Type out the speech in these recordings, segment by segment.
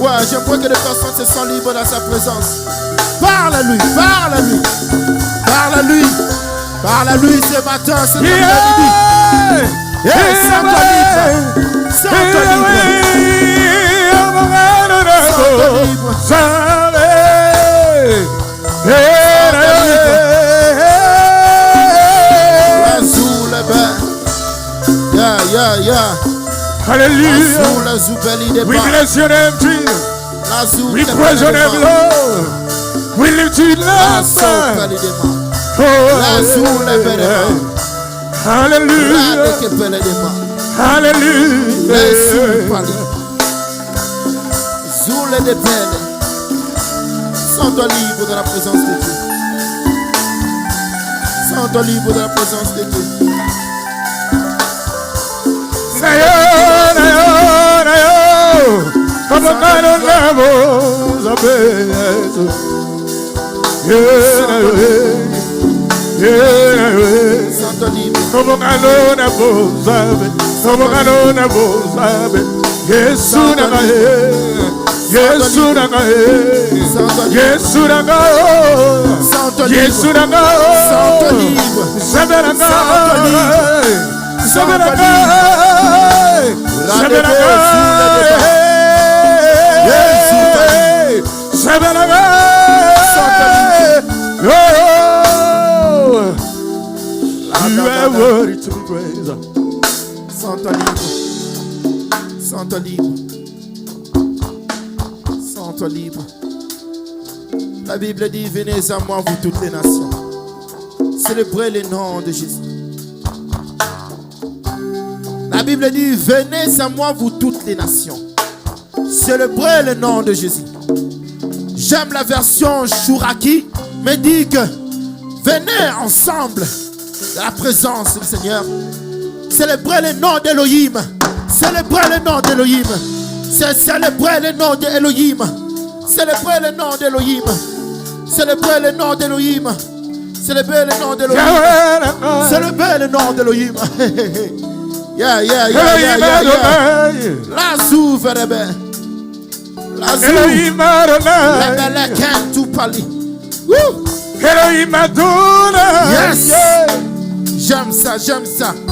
Ouais, j'aimerais que les personnes se sentent libres dans sa présence. Parle à lui, parle à lui. Parle à lui. Parle à lui ce matin, cet après-midi. Sens-toi libre. Sens-toi libre. Sens-toi libre. Yeah. Hallelujah. We bless your name, Jesus. We praise your name, Lord. We lift you up. Hallelujah. Hallelujah. Sens-toi libre de la présence de Dieu. Sens-toi libre de la présence de Dieu. Come on, I don't know. Sens-toi libre. Come on, I don't know. Yes, you are worthy to be praised. Sens-toi libre. Sens-toi libre. Sens-toi libre. La Bible dit, venez à moi, vous toutes les nations. Célébrez le nom de Jésus. La Bible dit, venez à moi, vous toutes les nations. Célébrez le nom de Jésus. J'aime la version Chouraki, mais dit que venez ensemble dans la présence du Seigneur. Célébrez le nom d'Elohim. Célébrez le nom d'Elohim. Célébrez le nom d'Elohim. Célébrez le nom d'Elohim. Célébrez le nom d'Elohim. Célébrez le nom d'Elohim. Célébrez le nom d'Elohim. Yeah. La souveraine. La souveraine. La tout pali. Elohim Adonai. Yes. J'aime ça.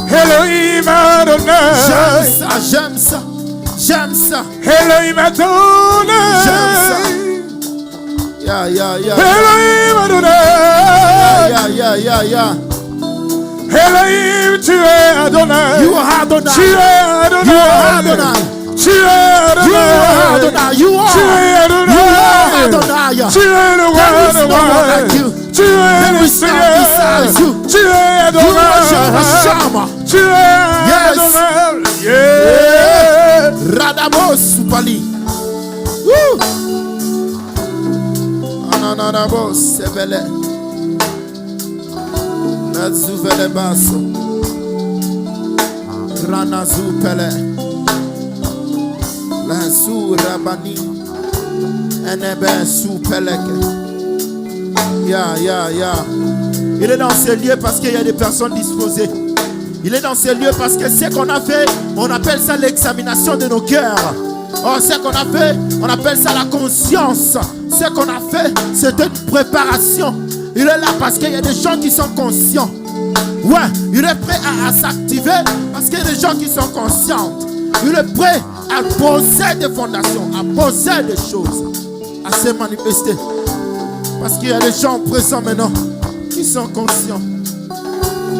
Elohim Adonai. J'aime ça. Elohim Adonai. Yeah. Elohim Adonai. Yeah. Elohim, tu es Adonai. You are Adonai. Tu es Adonai. You are Adonai. Tu es Adonai. You are Adonai. Tu es le roi de rois. Tu es le Seigneur. Tu es Adonai. Tu es Adonai. Yeah. Radamos Supali. Ananabos Sebele. Nazuvele Basso. Ranazupele. Lansou Rabani. Enebe Soupeleke. Yeah. Il est dans ce lieu parce qu'il y a des personnes disposées. Il est dans ce lieu parce que ce qu'on a fait, on appelle ça l'examination de nos cœurs. Oh, ce qu'on a fait, on appelle ça la conscience. Ce qu'on a fait, c'est une préparation. Il est là parce qu'il y a des gens qui sont conscients. Ouais, il est prêt à s'activer parce qu'il y a des gens qui sont conscients. Il est prêt à poser des fondations, à poser des choses, à se manifester. Parce qu'il y a des gens présents maintenant qui sont conscients.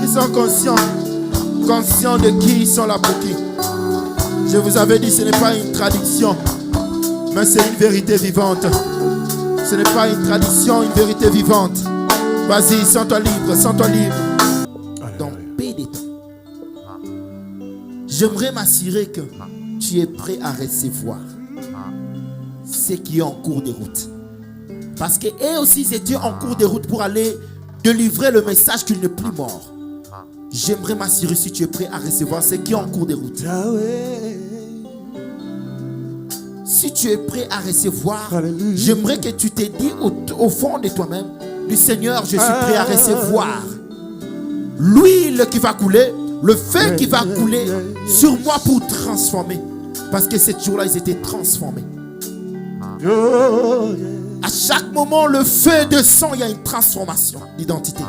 Ils sont conscients de qui ils sont là pour qui. Je vous avais dit, ce n'est pas une tradition, mais c'est une vérité vivante. Ce n'est pas une tradition, une vérité vivante. Vas-y, sens-toi libre. Dans paix des temps. J'aimerais m'assurer que tu es prêt à recevoir ce qui est en cours de route. Parce qu'eux aussi, ils étaient en cours de route pour aller délivrer le message qu'il n'est plus mort. J'aimerais m'assurer si tu es prêt à recevoir ce qui est en cours de route. Si tu es prêt à recevoir, j'aimerais que tu te dis au fond de toi-même, du Seigneur, je suis prêt à recevoir l'huile qui va couler, le feu qui va couler sur moi pour transformer. Parce que ce jour-là, ils étaient transformés. Oh, yeah. À chaque moment, le feu descend, il y a une transformation d'identité.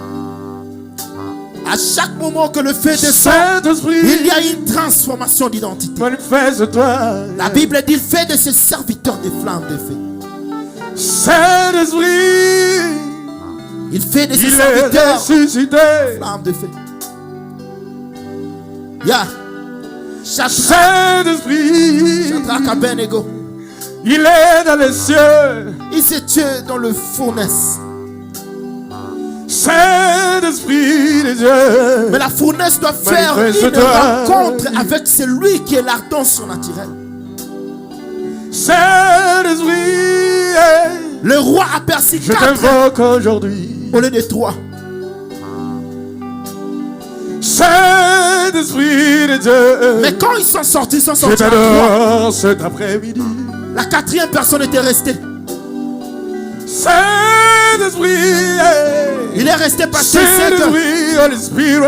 À chaque moment que le feu descend, il y a une transformation d'identité. Manifeste-toi. La Bible dit, fait de ses serviteurs des flammes de feu. Saint-Esprit, il fait de ses il est serviteurs ressuscité. flammes de feu. Yeah. Saint-Esprit, Shadrach, Abednego, il est dans les cieux. il s'est tué dans le fournaise. Saint-Esprit de Dieu, Mais la fournaise doit faire une manifeste-toi. rencontre avec celui qui est l'ardent surnaturel. Saint-Esprit, Le roi aperçut je 4 t'invoque aujourd'hui. au lieu de 3. Saint-Esprit de Dieu, Mais quand ils sont sortis, je à 3. t'adore cet après-midi. La 4e personne était restée. Saint-Esprit, Il est resté parce qu'il sait Saint-Esprit, Holy Spirit,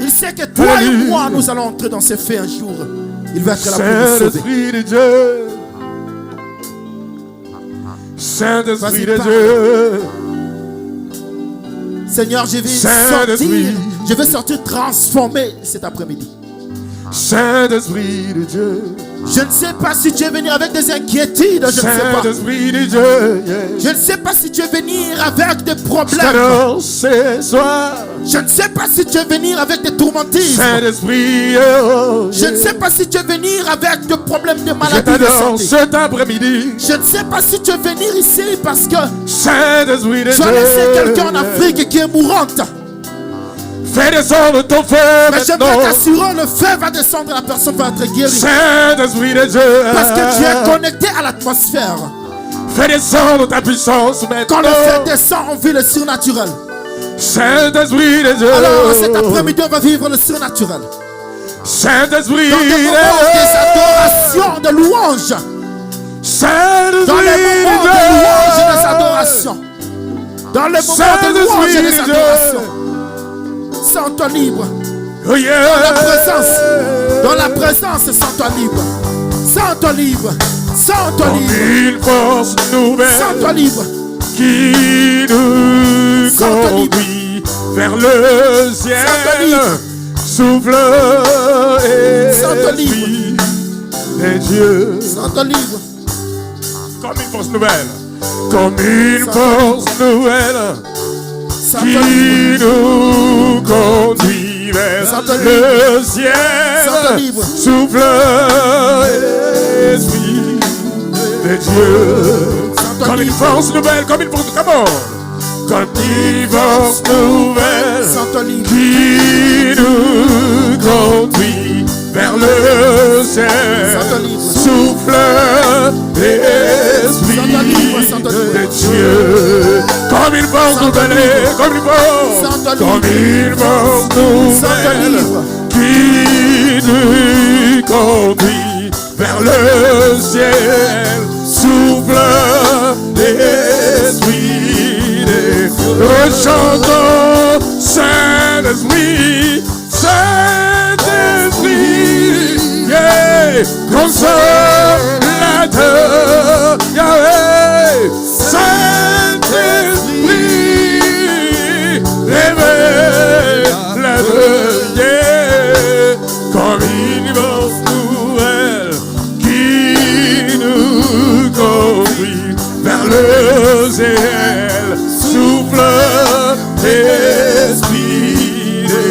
il sait que toi et moi, nous allons entrer dans ces faits un jour. Il va être là pour nous sauver. Saint-Esprit de Dieu, Saint-Esprit Vas-y, de parle. Dieu, Seigneur, je vais Saint-Esprit. sortir transformé cet après-midi. Saint-Esprit de Dieu, Je ne sais pas si tu es venu avec des inquiétudes, je ne sais pas. Saint-Esprit de Dieu, yeah. Je ne sais pas si tu es venu avec des Je problèmes. t'adore ce soir. Je ne sais pas si tu es venu avec des tourmentismes. Saint-Esprit, oh, Je ne yeah. sais pas si tu es venu avec des problèmes de Je maladie de t'adore santé. cet après-midi. Je ne sais pas si tu es venu ici parce que Saint-Esprit de tu as Dieu, laissé quelqu'un en Afrique qui est mourante. fais descendre ton feu Mais maintenant. j'aimerais t'assurer, le feu va descendre, la personne va être guérie. Saint-Esprit de Dieu, Parce que tu es connecté à l'atmosphère. fais descendre ta puissance maintenant. Quand le feu descend, on vit le surnaturel. Saint-Esprit de Dieu, Alors cet après-midi, on va vivre le surnaturel. Saint-Esprit Dans des de moments des Dieu, adorations, de louanges. Saint-Esprit Dans les moments de de louanges et des Dieu, adorations. Dans les moments de louanges et des adorations. Sens-toi libre. oh yeah. Dans la présence, sens-toi libre. Sens-toi libre. Sens-toi Comme libre. une force nouvelle Sens-toi libre. qui nous Sens-toi libre. conduit vers le ciel. Sens-toi libre. Souffle Sens-toi libre. esprit de Dieu. Sens-toi libre. Comme une force nouvelle. Comme une Sens-toi force nouvelle Sens-toi libre. qui nous conduit vers Sens-toi le ciel. Sens-toi libre. Souffle esprit de Dieu. Sens-toi Comme une libre. force nouvelle, comme une force, come on. Comme une force nouvelle Sens-toi libre. qui nous conduit vers le ciel. Sens-toi libre. Souffle esprit Sens-toi libre, sens-toi libre. de Dieu. Comme une force Sens-toi nouvelle, libre. comme une force, Sens-toi comme libre. une force Sens-toi nouvelle libre. qui nous conduit vers le ciel. Souffle l'esprit de Dieu. Chantons Saint-Esprit, Saint-Esprit, yeah. Consolateur, Yahweh, Saint-Esprit, révèle la yeah. Comme une force nouvelle qui nous conduit vers le ciel. Souffle l'esprit de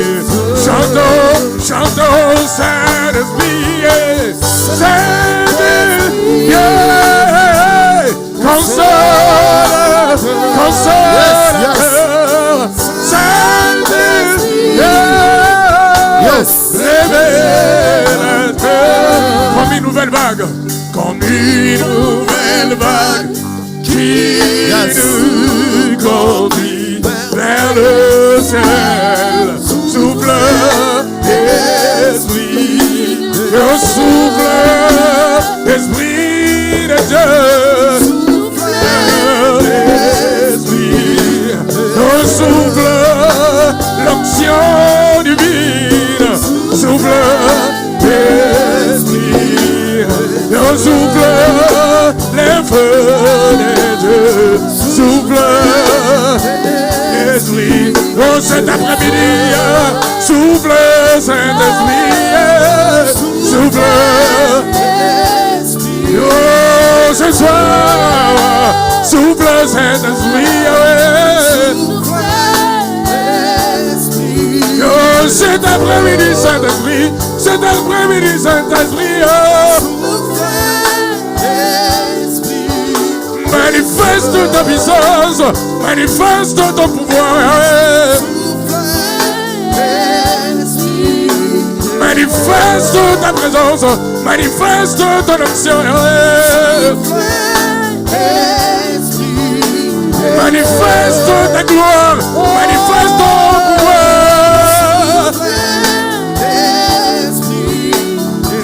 chantons, chantons Saint-Esprit, yeah. Saint-Esprit, yeah. Console, console, Saint-Esprit, yeah. Yes. Révélateur, comme une nouvelle vague, comme une nouvelle vague qui Yes. nous conduit vers le ciel. Souffle esprit, oh, souffle esprit de Dieu. Souffle esprit, oh, souffle l'onction divine. Souffle esprit, oh, souffle les feux des dieux, souffle Saint-Esprit. Oh, cet après-midi, souffle Saint-Esprit, souffle. Oh, ce soir, souffle Saint-Esprit. Oh, cet après-midi, Saint-Esprit, cet après-midi, Saint-Esprit. Manifeste ta puissance, manifeste ton pouvoir. Manifeste ta présence, manifeste ton action. Manifeste ta gloire, manifeste ton pouvoir.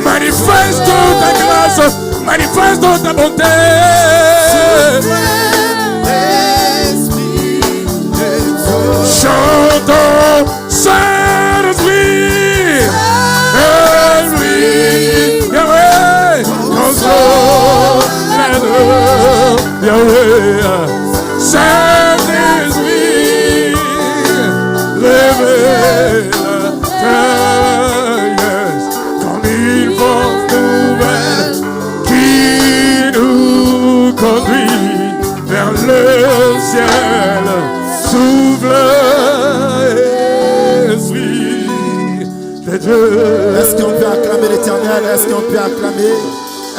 Manifeste ta grâce, manifeste ta bonté. Chantons Saint-Esprit, Esprit, Yahweh, console, Yahweh, Saint-Esprit, révèle ta grâce comme une force nouvelle qui nous conduit vers le ciel. Souffle, Esprit de Dieu. Est-ce qu'on peut acclamer l'Éternel? Est-ce qu'on peut acclamer?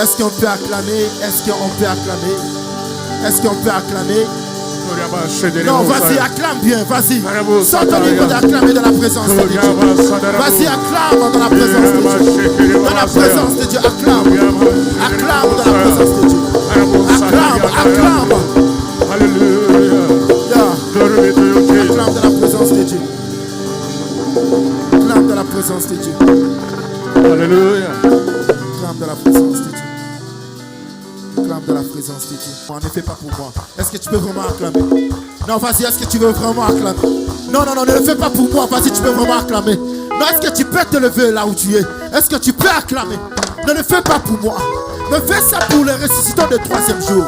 Est-ce qu'on peut acclamer? Est-ce qu'on peut acclamer? Est-ce qu'on peut acclamer? Non, vas-y, acclame bien, vas-y. Sors ton niveau d'acclamer dans la présence de Dieu. Vas-y, acclame dans la présence de Dieu. Dans la présence de Dieu, acclame. Acclame dans la présence de Dieu. Acclame, acclame. Alléluia. Acclame dans la présence de Dieu. Acclame dans la présence de Dieu. Alléluia. Acclame dans la présence de Dieu. Acclame dans la présence de Dieu. Ne fais pas pour moi. Est-ce que tu peux vraiment acclamer? Non, vas-y, est-ce que tu veux vraiment acclamer? Non, non, non, ne le fais pas pour moi. Vas-y, tu peux vraiment acclamer. Non, est-ce que tu peux te lever là où tu es? Est-ce que tu peux acclamer? Ne le fais pas pour moi. Mais fais ça pour les ressuscitants de 3e jour.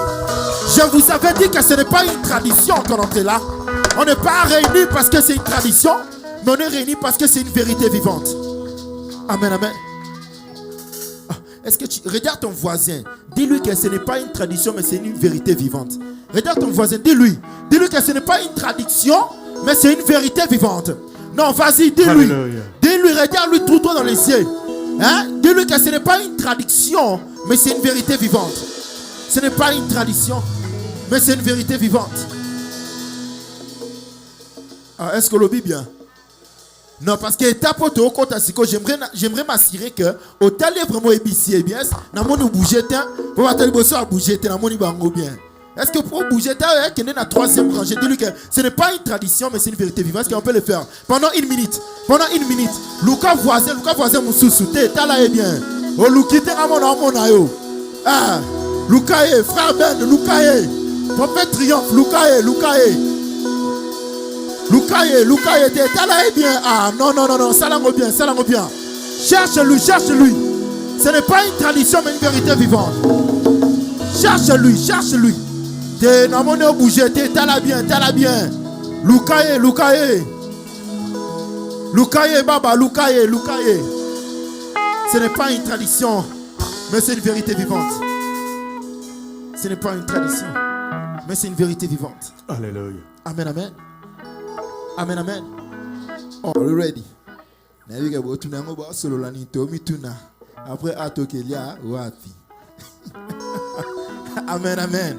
Je vous avais dit que ce n'est pas une tradition quand on est là. On n'est pas réunis parce que c'est une tradition, mais on est réunis parce que c'est une vérité vivante. Amen, amen. Est-ce que tu regardes ton voisin, dis-lui que ce n'est pas une tradition, mais c'est une vérité vivante. Regarde ton voisin, dis-lui que ce n'est pas une tradition, mais c'est une vérité vivante. Non, vas-y, dis-lui. Dis-lui, regarde-lui tout droit dans les yeux. Hein? Dis-lui que ce n'est pas une tradition, mais c'est une vérité vivante. Ce n'est pas une tradition, mais c'est une vérité vivante. Ah, est-ce que le dit bien? Non, parce que j'aimerais m'assurer que au tel est vraiment ébissé, bien, na mon bouger pour va bosser à bouger na mon bango bien. Est-ce que pour bouger qui est dans la 3e rangée, dis-lui que ce n'est pas une tradition, mais c'est une vérité vivante. Est-ce qu'on peut le faire pendant une minute? Pendant une minute. Luka voisin moussou t'es là est bien. Oh Lukite amon ayo. Ah, Lukaye, frère Ben, Lukaye. Prophète triomphe, Lukaye. Lukaye, t'es là est bien. Ah, non, ça l'envoie bien. Cherche-lui. Ce n'est pas une tradition, mais une vérité vivante. Cherche-lui. T'es dans mon bouger, t'es là bien. Lukaye. Baba, Lukaye. Ce n'est pas une tradition, mais c'est une vérité vivante. Ce n'est pas une tradition, mais c'est une vérité vivante. Alléluia. Amen. Oh, are you ready? Après, Amen.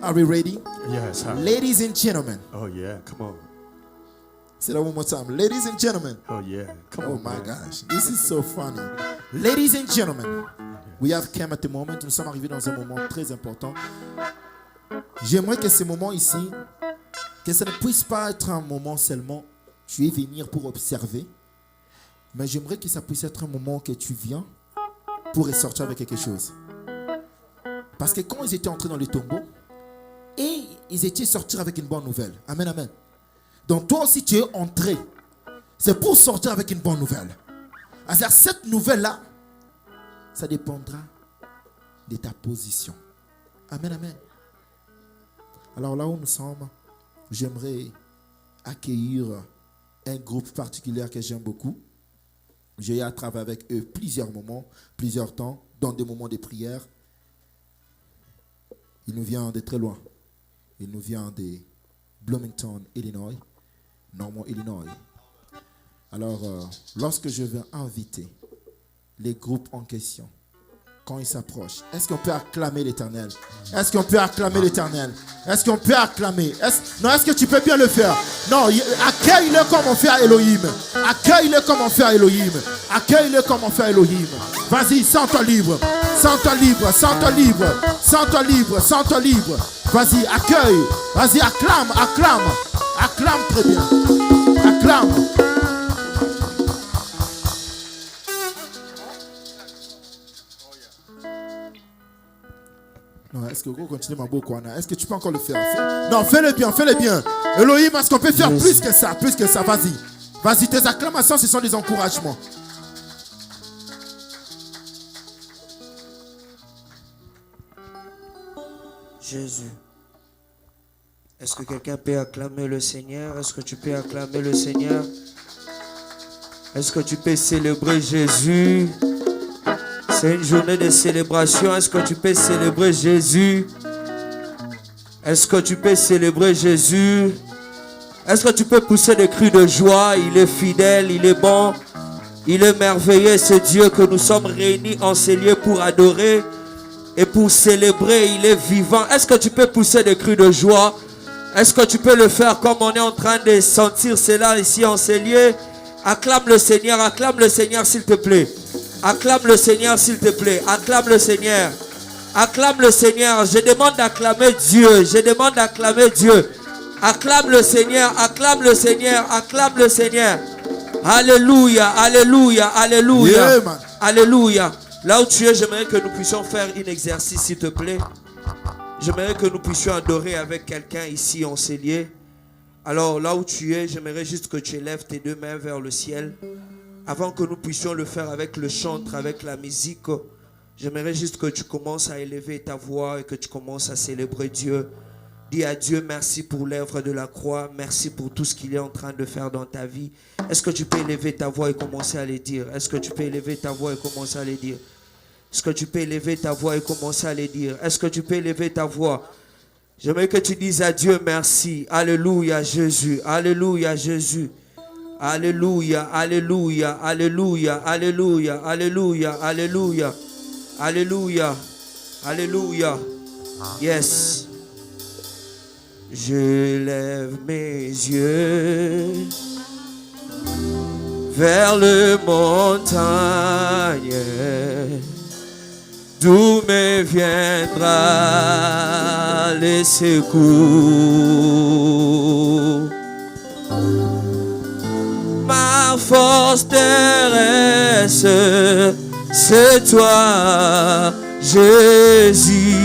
Are we ready? Yes. Ladies and gentlemen. Oh yeah, come on. Say that one more time. Ladies and gentlemen. Oh yeah, come on. Oh my gosh, this is so funny. Ladies and gentlemen, we have come at the moment. Nous sommes arrivés dans un moment très important. J'aimerais que ce moment ici, que ça ne puisse pas être un moment seulement tu es venir pour observer, mais j'aimerais que ça puisse être un moment que tu viens pour ressortir avec quelque chose. Parce que quand ils étaient entrés dans le tombeau, et ils étaient sortis avec une bonne nouvelle. Amen. Donc toi aussi tu es entré. C'est pour sortir avec une bonne nouvelle. C'est-à-dire cette nouvelle-là, ça dépendra de ta position. Amen. Alors là où nous sommes, j'aimerais accueillir un groupe particulier que j'aime beaucoup. J'ai eu à travailler avec eux plusieurs moments, plusieurs temps, dans des moments de prière. Il nous vient de très loin. Il nous vient de Bloomington, Illinois, Norman, Illinois. Alors, lorsque je vais inviter les groupes en question, quand ils s'approchent, est-ce qu'on peut acclamer l'Éternel? Est-ce qu'on peut acclamer l'Éternel? Est-ce qu'on peut acclamer? Non, est-ce que tu peux bien le faire? Non, accueille-le comme on fait à Elohim. Accueille-le comme on fait à Elohim. Accueille-le comme on fait à Elohim. Vas-y, sens-toi libre. Sens-toi libre, sens-toi libre. Sens-toi libre, sens-toi libre. Vas-y, accueille. Vas-y, acclame, acclame. Acclame très bien. Acclame. Non, est-ce que vous continuez ma beau Kwana? Est-ce que tu peux encore le faire? Non, fais-le bien, fais-le bien. Elohim, est-ce qu'on peut faire plus que ça? Plus que ça, vas-y. Vas-y, tes acclamations, ce sont des encouragements. Jésus. Est-ce que quelqu'un peut acclamer le Seigneur? Est-ce que tu peux acclamer le Seigneur? Est-ce que tu peux célébrer Jésus? C'est une journée de célébration. Est-ce que tu peux célébrer Jésus? Est-ce que tu peux célébrer Jésus? Est-ce que tu peux pousser des cris de joie? Il est fidèle, il est bon, il est merveilleux. C'est Dieu que nous sommes réunis en ces lieux pour adorer et pour célébrer. Il est vivant. Est-ce que tu peux pousser des cris de joie? Est-ce que tu peux le faire comme on est en train de sentir cela ici en ces lieux? Acclame le Seigneur s'il te plaît. Acclame le Seigneur s'il te plaît. Acclame le Seigneur. Acclame le Seigneur. Je demande d'acclamer Dieu. Je demande d'acclamer Dieu. Acclame le Seigneur. Acclame le Seigneur. Acclame le Seigneur. Alléluia. Alléluia. Alléluia. Yeah, Alléluia. Là où tu es, j'aimerais que nous puissions faire un exercice s'il te plaît. J'aimerais que nous puissions adorer avec quelqu'un ici en ces lieux. Alors là où tu es, j'aimerais juste que tu élèves tes deux mains vers le ciel. Avant que nous puissions le faire avec le chantre, avec la musique, j'aimerais juste que tu commences à élever ta voix et que tu commences à célébrer Dieu. Dis à Dieu merci pour l'œuvre de la croix, merci pour tout ce qu'il est en train de faire dans ta vie. Est-ce que tu peux élever ta voix et commencer à le dire? Est-ce que tu peux élever ta voix et commencer à le dire? Est-ce que tu peux élever ta voix et commencer à le dire? Est-ce que tu peux élever ta voix? J'aimerais que tu dises à Dieu merci. Alléluia Jésus, alléluia Jésus. Alléluia, alléluia, alléluia, alléluia, alléluia, alléluia, alléluia, alléluia. Yes. Je lève mes yeux vers le montagne, d'où me viendra le secours. Ma force terrestre, c'est toi, Jésus,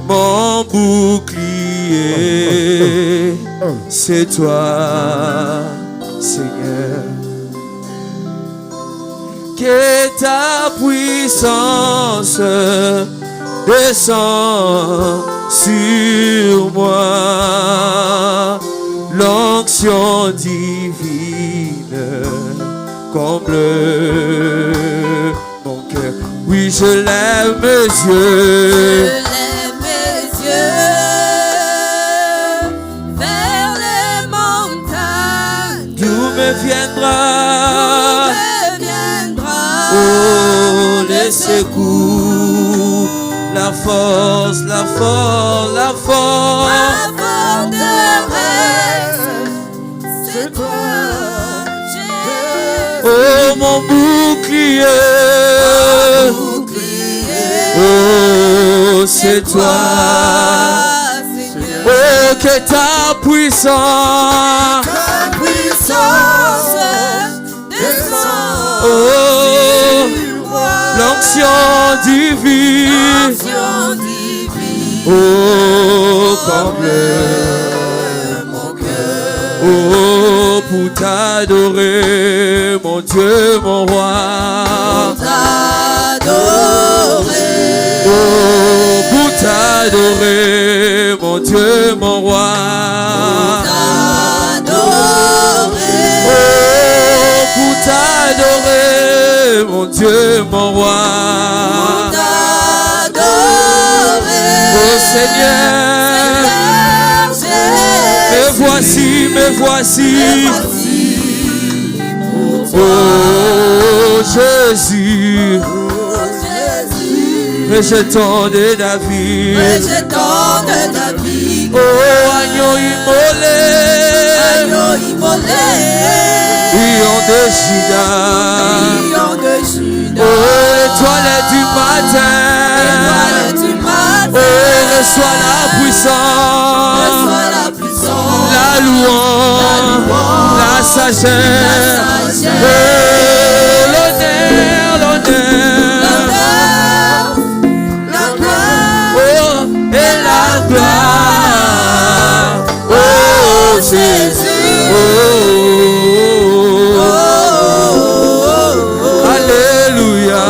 mon bouclier, c'est toi, Seigneur. Que ta puissance descend sur moi. L'onction divine comble mon cœur. Oui, je lève mes yeux. Je lève mes yeux vers les montagnes. D'où me viendra, oh, le secours, la force, la force, la force. C'est toi, Jésus. Oh, mon bouclier. Oh, c'est toi. Seigneur. Oh, que ta puissance descend oh, sur moi. l'onction divine. L'onction divine. Oh, comble mon cœur. oh, pour t'adorer, mon Dieu, mon roi. T'adorer. Oh, pour t'adorer, mon Dieu, mon roi. Pour t'adorer, mon Dieu, mon roi. Oh Seigneur, me voici, me voici. Oh Jésus, rejeton de David. Oh agneau immolé, lion de Juda. Oh étoile du matin. Oh reçois la puissance, la louange, la sagesse. Oh l'honneur, oh et la gloire. Oh Jésus, oh, alléluia,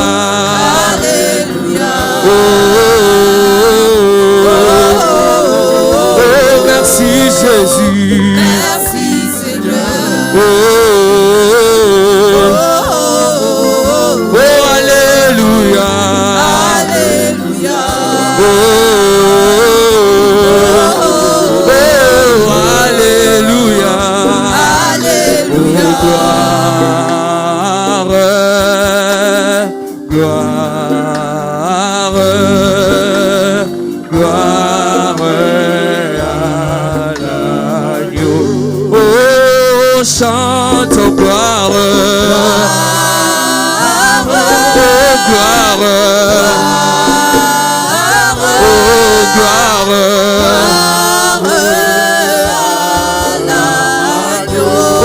oh, merci Jésus, oh, alléluia, oh, alléluia, gloire à l'agneau. Oh, chante gloire, gloire, gloire.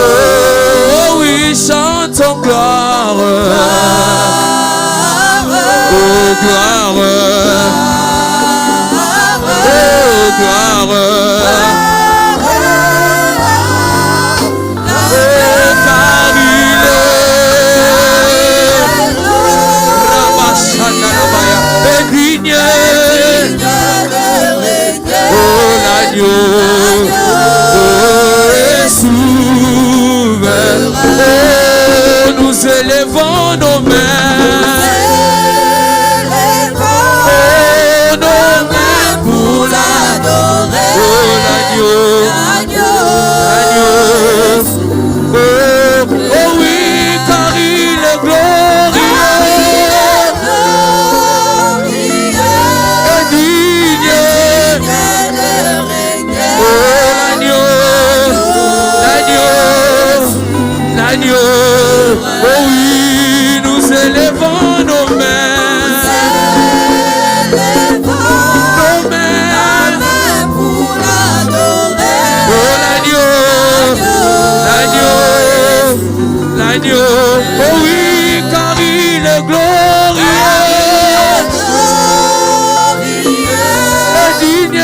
Oh oui, chante gloire, gloire, gloire. Car il est digne. Oh l'agneau, oh est souverain. Oh nous élevons nos mains. Oh nos mains pour l'adorer. Oh l'agneau, l'agneau. Oh oui, car il est glorieux. L'agneau, oh oui, nous élevons nos mains, nos mains pour l'adorer. Oh l'agneau, l'agneau, oh oui, car il est glorieux, digne.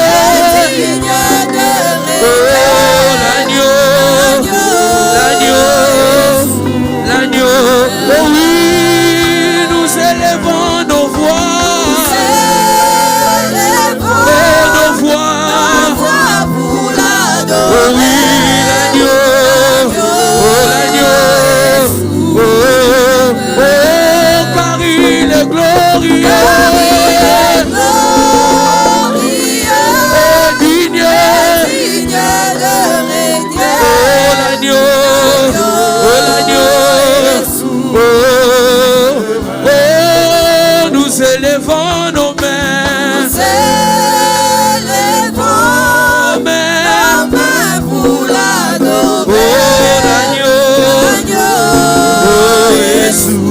Oh l'agneau, l'agneau, oh oui, nous élevons nos voix, nos voix pour l'adorer. Oh oui, l'agneau, oh, car il est glorieux, digne de régner. Oh l'agneau, nous élevons nos mains, nos mains pour l'adorer. Oh l'agneau, oh Jésus,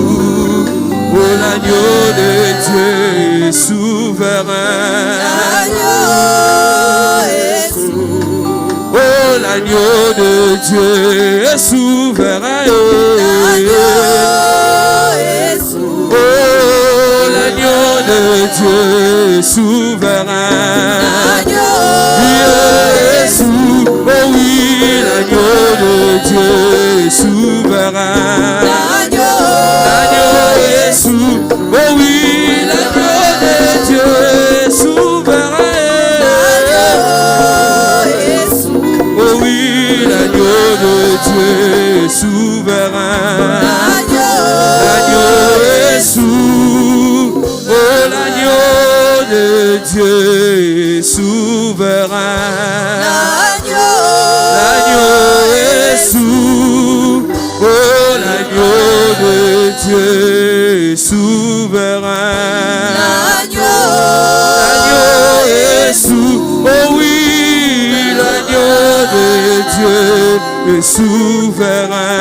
oh l'agneau de Dieu est souverain. Oh l'agneau de Dieu est souverain. Oh l'agneau de Dieu est souverain. Jésus, oh oui, l'agneau de Dieu est souverain. L'agneau Jésus, oh oui, l'agneau de Dieu est souverain. Dieu est souverain. L'agneau est sous. Oh, l'agneau de Dieu est souverain. L'agneau est sous. Oh oui, l'agneau de Dieu est souverain.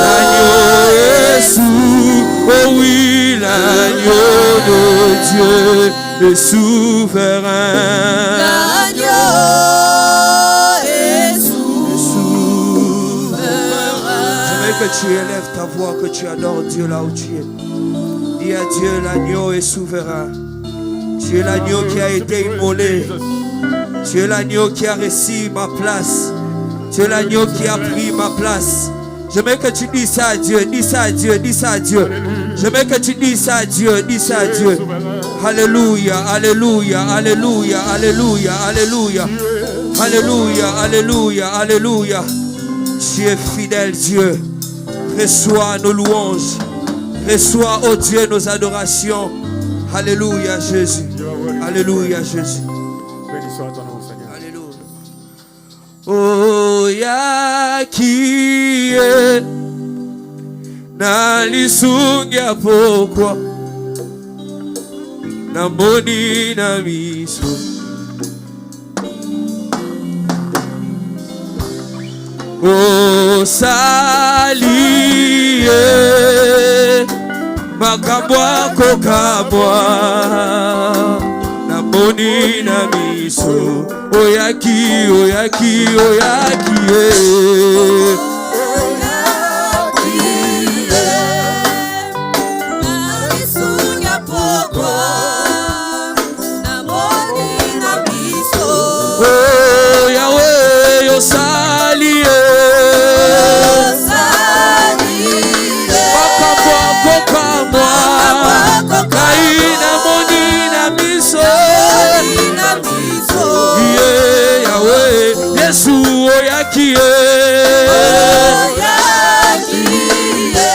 L'agneau est sous. Oh oui, l'agneau de Dieu est souverain. L'agneau est souverain. J'aimerais que tu élèves ta voix, que tu adores Dieu là où tu es. Dis à Dieu, l'agneau est souverain. Tu es l'agneau qui a été immolé. Tu es l'agneau qui a reçu ma place. Tu es l'agneau qui a pris ma place. J'aimerais que tu dis ça à Dieu, dis ça à Dieu, dis ça à Dieu. J'aimerais que tu dis ça à Dieu, dis ça à Dieu. Alléluia, alléluia, alléluia, alléluia, alléluia. Alléluia, alléluia, alléluia. Tu es fidèle, Dieu. Reçois nos louanges. Reçois, oh Dieu, nos adorations. Alléluia, Jésus. Alléluia, Jésus. Béni soit ton nom, Seigneur. Alléluia. Oh, yakie nalisungia pokwa na mboni na miso. Oh, salie makabwa kokabwa na mboni na miso. Oyaki, oyaki, oyaki, oh Yahweh, yo sali, makamwa kokamwa kaina moni na miso. Yesu oyaki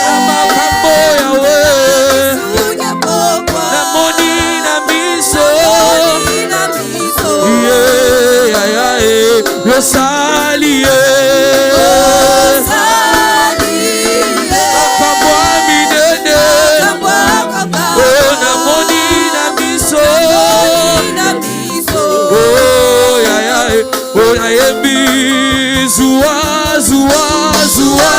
amakambo yawe na moni na miso. Yosali makambo minene na moni na miso. Oyayembi zuwa zuwa zuwa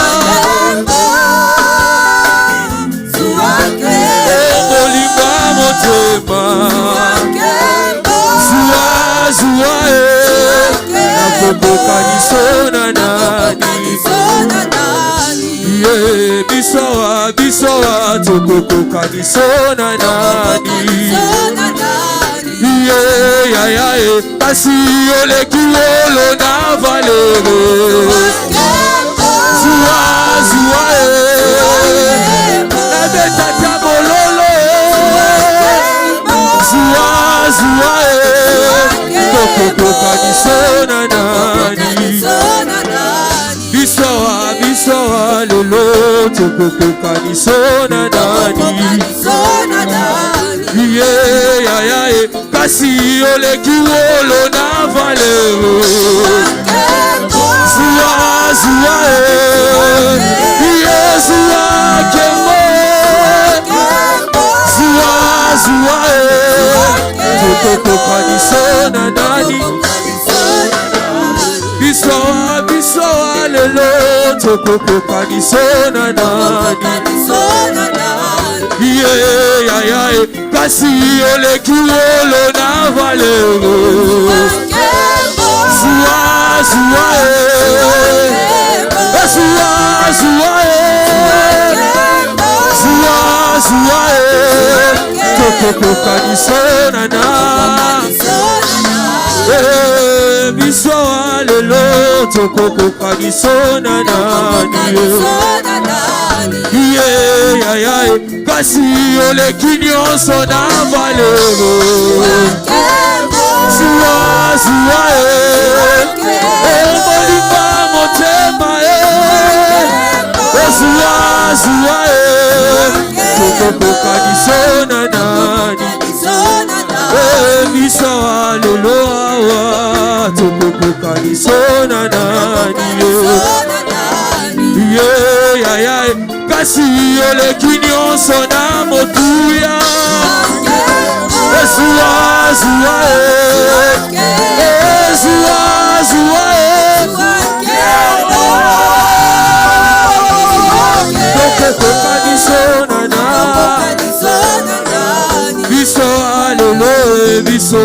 molimba motema zuwa zuwa nakobokanisa na nani. Bisowa bisowa tokokokanisa na nani. Kasi oleki wolo na valere zuwa zuwa na betata bololo zuwa zuwa tokokokanisa na nani. Bisowa bisowa lelo tokokokanisa na nani. Kasi oleki wolo na valero zuwa zuwa zuwa kemo zuwa zuwa tokokokanisa na nani. Bisowa bisowa lelo tokokokanisa na nani. Kasi oleki wolo na valero zuwa zuwa zuwa zuwa zuwa zuwa tokokokanisa na nani. Bisowa lelo tokokokanisa na nani. Kasi oleki nyonso na valero zuwa zuwa molimba motema zuwa zuwa tokokokanisa na nani. biso lelo awa tokokokanisa na nani kasi eleki nyonso na motuya Ezua tokokokanisa na nani biso alelo biso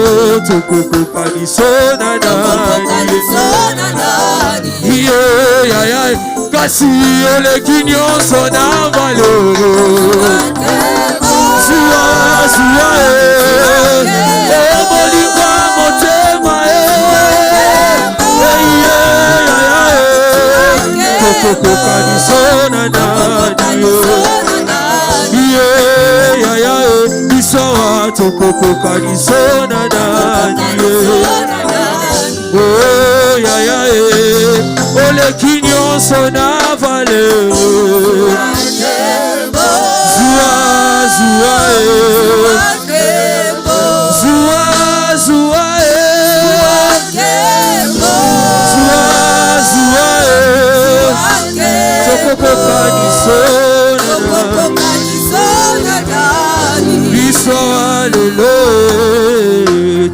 tokokokanisa na nani kasi eleki nyonso na valero Zua molinga motema tokokokanisa na nani biso tokokokanisa na nani oleki nyonso na valero Zua tokokokanisa na nani biso alelo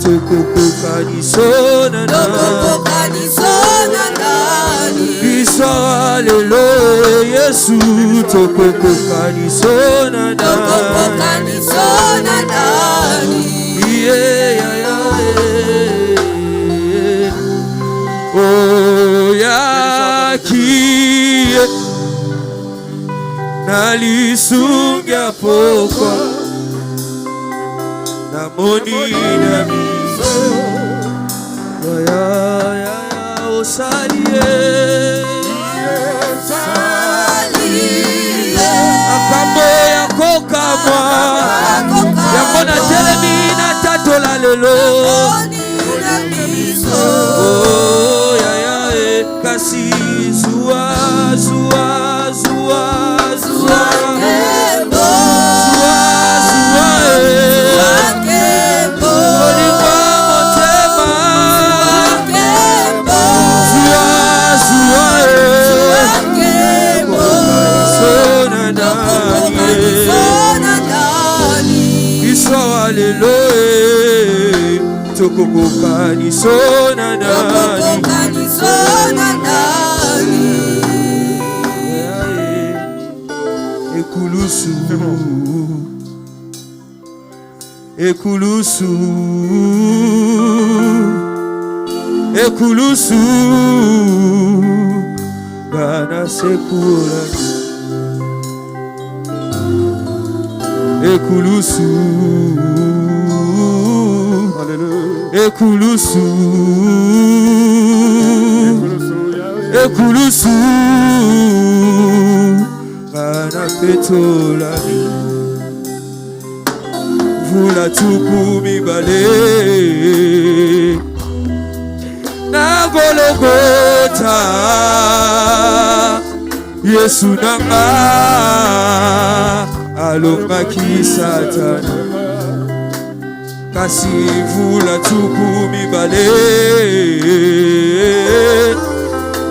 tokokokanisa na nani biso alelo Yesu tokokokanisa na nani oyakie nalisunga pokwa namoni na miso osalie akambo ya kokamwa yango na telemi na tatola lelo kasi zua tokokokanisa na nani ekulusu bana sekura ekulusu bana petolani vula tukumi bale na Golgotha Yesu nanga alongaki Satana kasi vula tukumi bale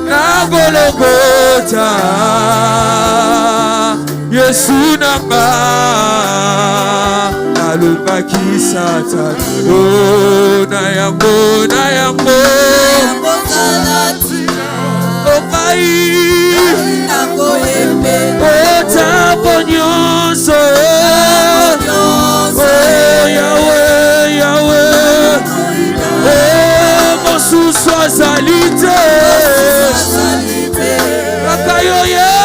na Golgotha Yesu nanga alongaki Satana na yambo okai otambo nyonso Yahweh mosusu azali te kaka yo Yahweh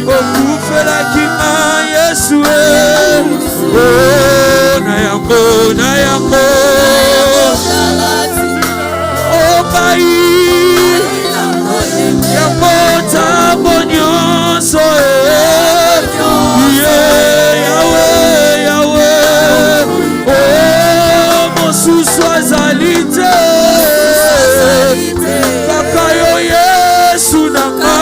okufelaki na Yesu na yango opai yango tambo nyonso Yahweh mosusu azali te kaka yo Yesu nanga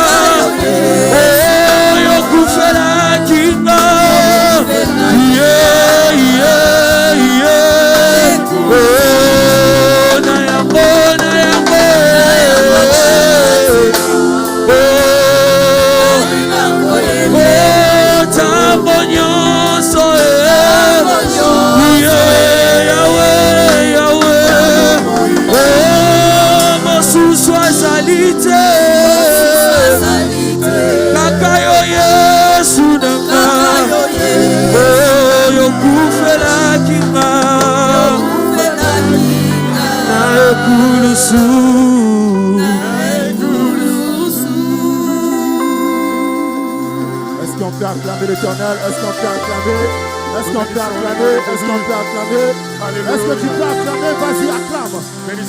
nyonso mosusu azali te kaka yo Yesu nanga oyo okufelaki nga na ekulusu. Est-ce qu'on peut acclamer l'Éternel? Est-ce qu'on peut acclamer? Est-ce qu'on peut acclamer? Est-ce qu'on peut acclamer? Est-ce que tu peux acclamer? Vas-y, acclame.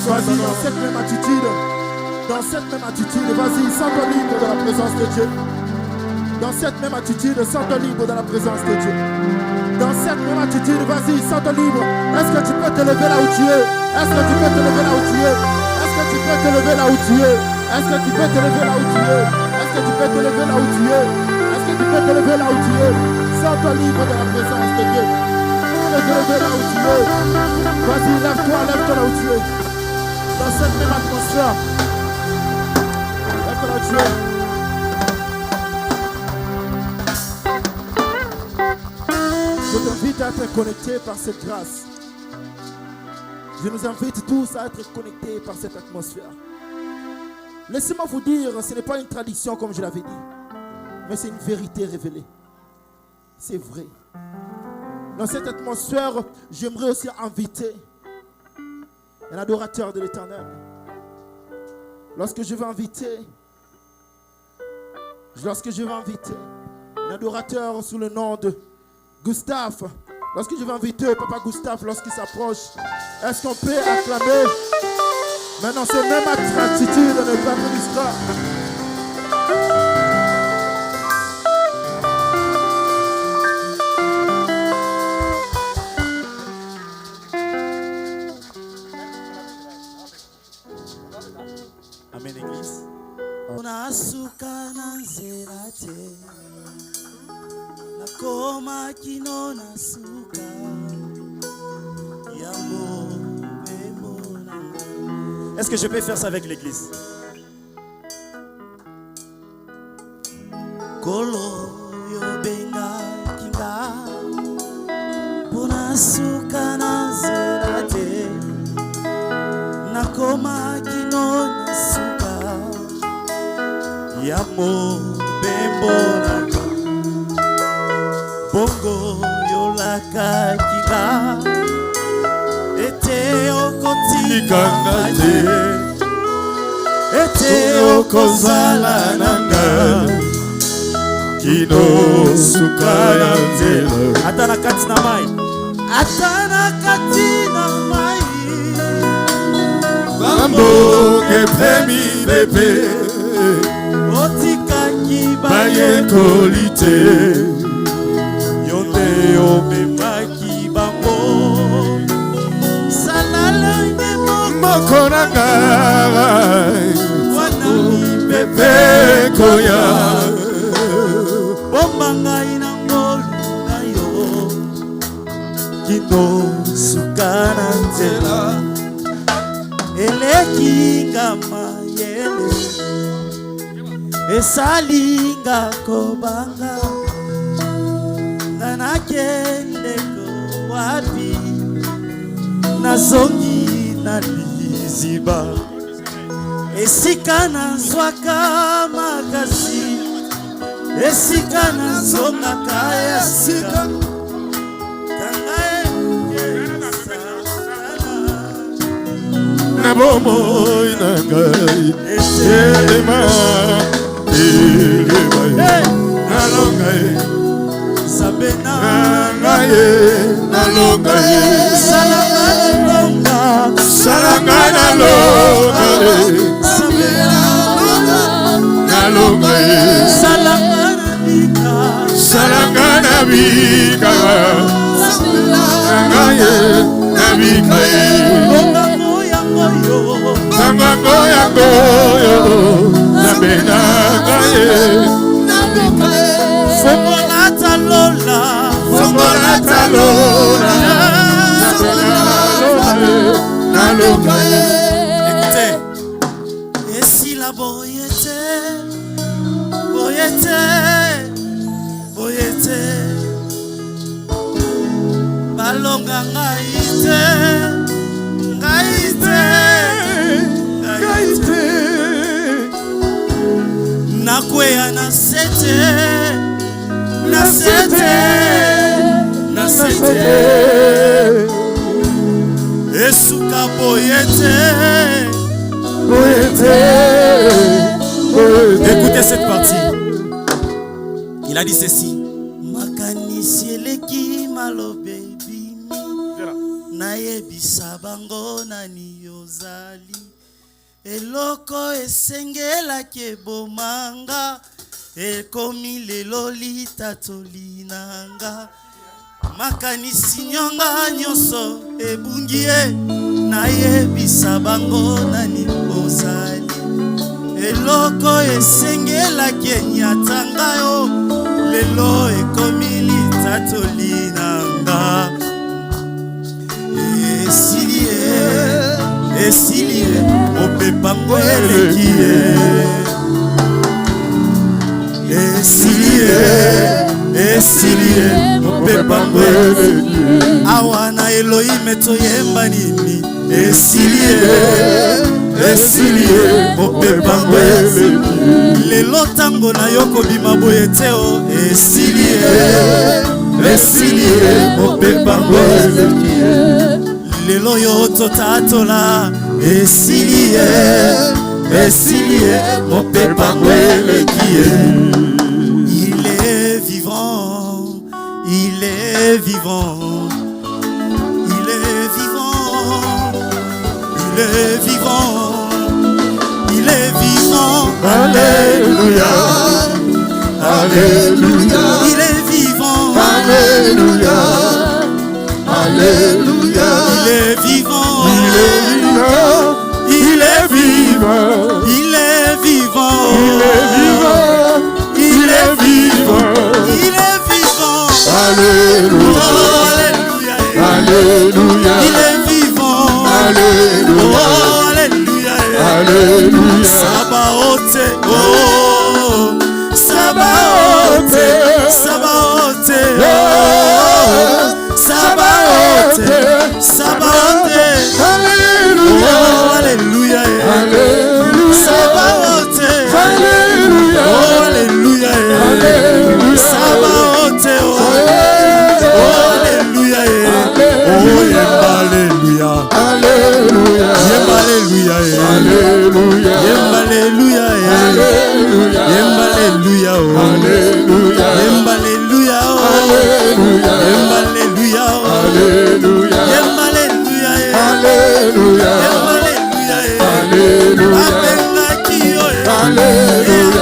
Vas-y, dans cette même attitude. Dans cette même attitude, vas-y, sens-toi libre de la présence de Dieu. Dans cette même attitude, sens-toi libre de la présence de Dieu. Dans cette même attitude, vas-y, sens-toi libre. Est-ce que tu peux te lever là où tu es? Est-ce que tu peux te lever là où tu es? Est-ce que tu peux te lever là où tu es? Est-ce que tu peux te lever là où tu es? Est-ce que tu peux te lever là où tu es? Est-ce que tu peux te lever là où tu es? Sens-toi libre de la présence de Dieu. Tu peux te lever là où tu es. Vas-y, lève-toi là où tu es. Dans cette même atmosphère. Lève-toi là où tu es. Je t'invite à être connecté par cette grâce. Je nous invite tous à être connectés par cette atmosphère. Laissez-moi vous dire, ce n'est pas une tradition comme je l'avais dit, mais c'est une vérité révélée. C'est vrai. Dans cette atmosphère, j'aimerais aussi inviter un adorateur de l'Éternel. Lorsque je vais inviter un adorateur sous le nom de Gustave, lorsque je vais inviter Papa Gustave, lorsqu'il s'approche, est-ce qu'on peut acclamer maintenant cette même attitude de notre ministre? Amen, Église. Unasuka na nzela te nakoma kino nasuka yamo bemona. Est-ce que je peux faire ça avec l'église? Kolo yo benga kinga unasuka na nzela te nakoma kino nasuka yamo bemona. Bongo yolaka kinga ete okotika te ete okozala nanga kino suka ya nzela ata na kati na mai bamboke premi bebe otikaki bayekoli te yonde omemaki bango salalenge moko na ngai wana pepe koya bomba ngai na ngolu na yo kino suka na nzela eleki nga mayele esalinga kobanga nga nakendeko wapi nazongi na liziba esika nazwaka makasi esika nazongaka ya sika na bomoi na ngai elema nalonga ye sabena ngai nalonga ye salanga nalonga ye nalonga ye salanga nabika ngai nabika ye Sangango yango yo Nabena gaye Fongola talola Naloga ye Écoutez Et si la boyete Nanga ngaite, ngaite, ngaite. Nakweya na sete, na sete, na sete. Esuka boyete, boyete, boyete. Écoutez cette partie. Il a dit ceci. Makanisi eleki malobe bimi. Nayebisa bango nani yozali. Eloko esengela kebomanga. Ekomi lelo litatolinanga. Makanisi nyonga nyoso ebungie. Nayebisa bango nani yozali. Eloko esengela kenyatanga yo. Lelo ekomi litatolinanga. Esilie opepango elekie. Esilie opepango elekie. Awana Elohim toyemba nini. Esilie opepango elekie. Lelo tango na yoko bima boyeteo. Esilie opepango elekie. Lelo yo totatola. Esilie mon pépin elekie. Il est vivant, il est vivant, il est vivant, il est vivant, il est vivant. Alléluia, alléluia. Il est vivant, alléluia, alléluia. Il est vivant, il est vivant. Il est vivant, il est vivant, il est vivant, il est vivant, il est vivant. Alléluia, alléluia, il est vivant. Alléluia, alléluia, alléluia. Sabaote, oh, Sabaote, Sabaote, oh, Sabaote, Sabaote. Alléluia, alléluia, alléluia. Sabaote, alléluia, oh, alléluia, alléluia. Sabaote, oh, alléluia, oh, alléluia, alléluia, alléluia, alléluia, alléluia, alléluia, alléluia, oh, alléluia, alléluia, oh, alléluia, alléluia, alléluia. Alléluia, alléluia, alléluia, alléluia, alléluia, alléluia,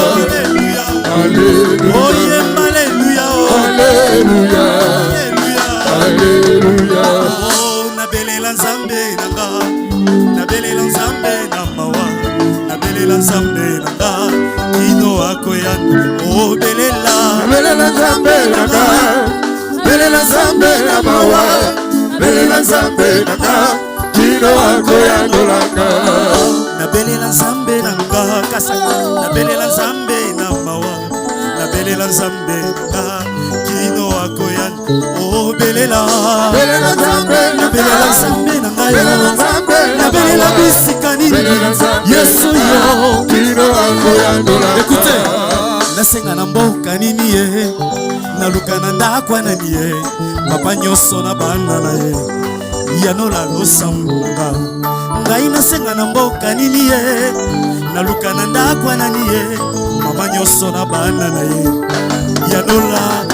alléluia, écoutez, nasenga na mboka nini ye, naluka na ndakwa nani ye, papa nyoso na bana na ye, yanola losambunga. Ngai nasenga na mboka nini ye, naluka na ndakwa nani ye, mama nyoso na bana na ye, yanola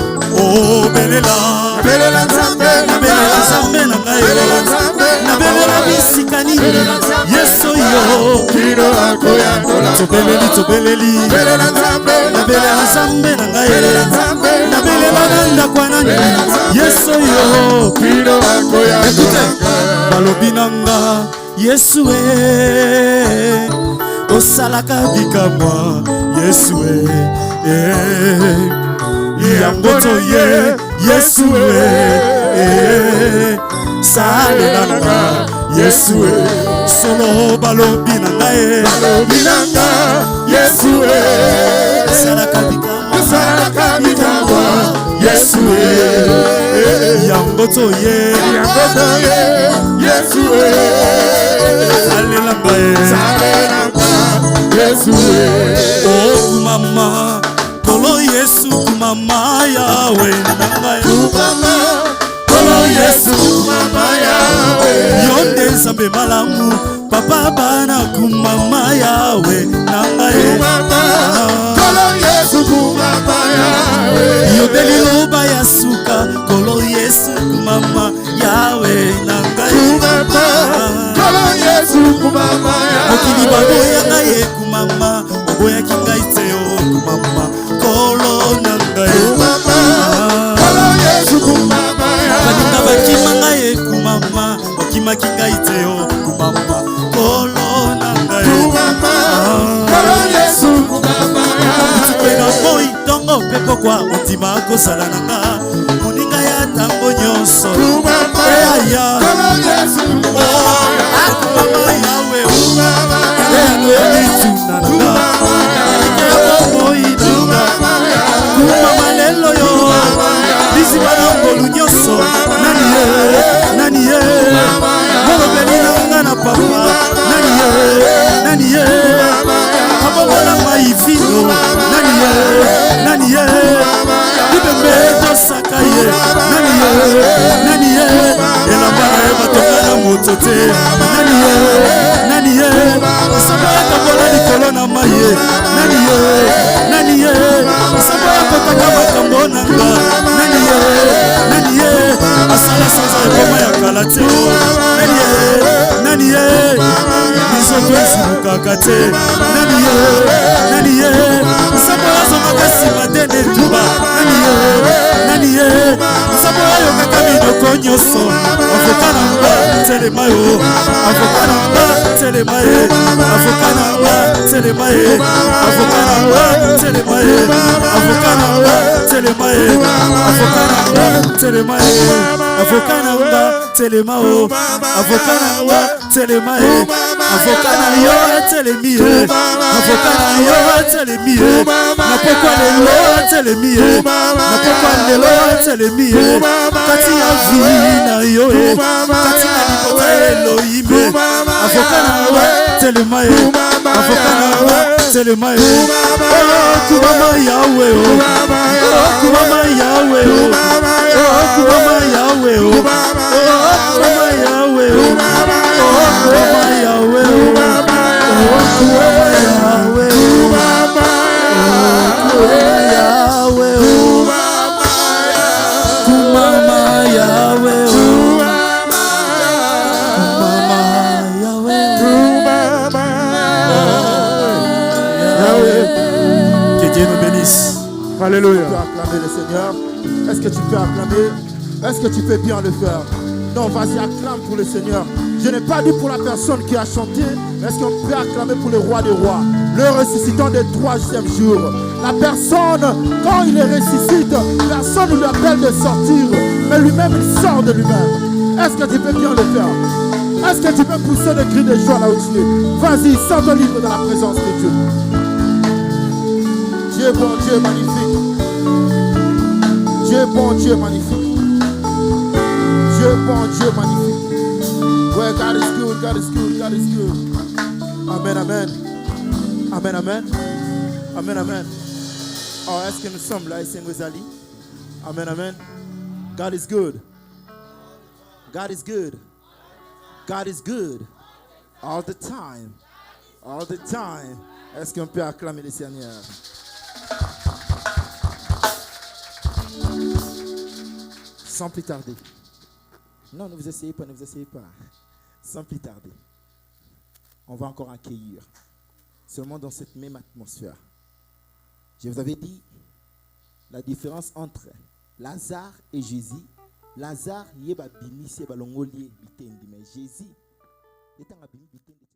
oh belela, belela nzambe, belela nzambe na ngai, belela nzambe, na belela bisika nini, Yesu yo, kino akoya ndola, tobeleli tobeleli, belela nzambe, na belela nzambe na ngai, belela nzambe, na belela ndakwa nani, Yesu yo, kino akoya ndola, balobi nanga, Yesu osalaka bikamwa Yesu yangoto ye Yesu salelanga Yesu solo balobi na ngai Yesu salaka bikamwa Yesu yangoto ye Yesu salelanga Yesu oh mama kolo Yesu kumama yawe nanga kumama kolo Yesu kumama yawe yonde nzambe malamu papa bana kumama yawe nanga kumama kolo Yesu kumama yawe yobeli loba ya suka kolo Yesu kumama yawe nanga kumama kolo Yesu kumama yawe okili baboya ngai kumama oboya kingai teo kumama kolo nanga kumama kolo Yesu kumama baninga bakima ngai kumama okima kingai teo kumama kolo nanga kumama kolo Yesu kumama tukwena moi tongo pepo kwa otima kosala nanga moninga ya tango nyonso kumama ya kolo Yesu kumama yawe kumama kumama lelo yo lisibana ngolu nyonso nani ye molobeli nanga na papa nani ye abomona maivino nani ye libembe tosaka ye nani ye elamba na ye batokana moto te nani ye sabaya kabola likolo na maye nani ye sabaya kotaka makambo nanga nani ye asala sanza ekoma ya kala te nani ye bizoto ezulukaka te nani ye sabaya azongaka nsima te netuba nani ye sabaya ayokaka minoko nyonso avoka na nga telema yo avoka na nga telema ye avoka na nga telema ye avoka na nga telema ye avoka na nga telema ye avoka na nga telema ye avoka na nga telema o avoka na nga telema ye avoka na yo telemi ye avoka na yo telemi ye na pokwa lelo telemi ye na pokwa lelo telemi ye kati ya vi na yo kati na libota Elohim avoka na nga telema ye avoka na nga telema ye kumama yawe kumama yawe kumama yawe kumama yawe kumama yawe Que Dieu nous bénisse. Alléluia. Tu peux acclamer le Seigneur. Est-ce que tu peux acclamer? Est-ce que tu peux bien le faire? Non, vas-y, acclame pour le Seigneur. Je n'ai pas dit pour la personne qui a chanté, mais est-ce qu'on peut acclamer pour le roi des rois, le ressuscitant du 3e jour? La personne, quand il est ressuscite, personne ne lui appelle de sortir, mais lui-même, il sort de lui-même. Est-ce que tu peux bien le faire? Est-ce que tu peux pousser des cris de joie là où tu es? Vas-y, sors ton livre dans la présence de Dieu. Dieu bon, Dieu magnifique. Dieu bon, Dieu magnifique. Dieu bon, Dieu magnifique. Ouais, God is good, God is good, God is good. Amen, amen. Amen, amen. Amen, amen. Oh, est-ce que nous sommes là, ici, Rosalie? Amen, amen. God is good. God is good. God is good. All the time. All the time. Est-ce qu'on peut acclamer le Seigneur? Sans plus tarder. Non, ne vous essayez pas, ne vous essayez pas. Sans plus tarder. On va encore accueillir. Seulement dans cette même atmosphère. Je vous avais dit la différence entre Lazare et Jésus. Lazare, il y a bimisi balongolier bitendi, mais Jésus est un bimisi bitendi.